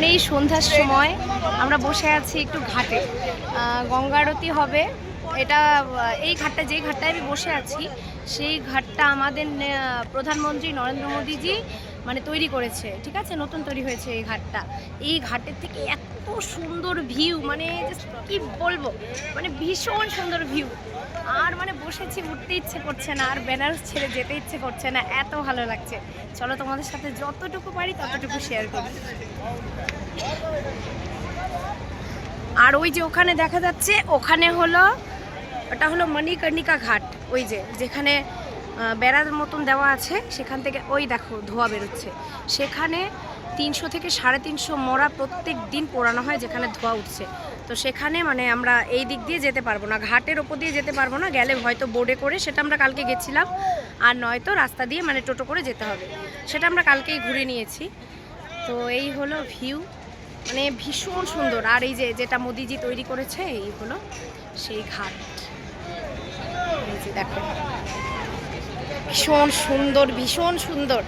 এই সন্ধ্যার সময় আমরা বসে আছি একটু ঘাটে, গঙ্গা আরতি হবে। এটা এই ঘাটটা, যেই ঘাটটায় আমি বসে আছি সেই ঘাটটা আমাদের প্রধানমন্ত্রী নরেন্দ্র মোদীজি মানে তৈরি করেছে, ঠিক আছে, নতুন তৈরি হয়েছে এই ঘাটটা। এই ঘাটের থেকে এত সুন্দর ভিউ, মানে কি বলবো, মানে ভীষণ সুন্দর ভিউ। আর মানে বসেছি, উঠতে ইচ্ছে করছে না, আর বেনারস ছেড়ে যেতে ইচ্ছে করছে না, এত ভালো লাগছে। চলো তোমাদের সাথে যতটুকু পারি ততটুকু শেয়ার করি। আর ওই যে ওখানে দেখা যাচ্ছে, ওখানে হলো, ওটা হলো মণিকর্ণিকা ঘাট। ওই যে যেখানে বেড়ার মতন দেওয়া আছে, সেখান থেকে ওই দেখো ধোঁয়া বেরোচ্ছে। সেখানে 300 থেকে 350 মোড়া প্রত্যেক দিন পোড়ানো হয়, যেখানে ধোঁয়া উঠছে। তো সেখানে মানে আমরা এই দিক দিয়ে যেতে পারবো না, ঘাটের ওপর দিয়ে যেতে পারবো না, গেলে হয়তো বোটে করে, সেটা আমরা কালকে গেছিলাম, আর নয়তো রাস্তা দিয়ে মানে টোটো করে যেতে হবে, সেটা আমরা কালকেই ঘুরে নিয়েছি। তো এই হলো ভিউ, মানে ভীষণ সুন্দর। আর এই যে যেটা মোদিজি তৈরি করেছে, এই হলো সেই ঘাট। এই যে দেখো, ভীষণ সুন্দর, ভীষণ সুন্দর।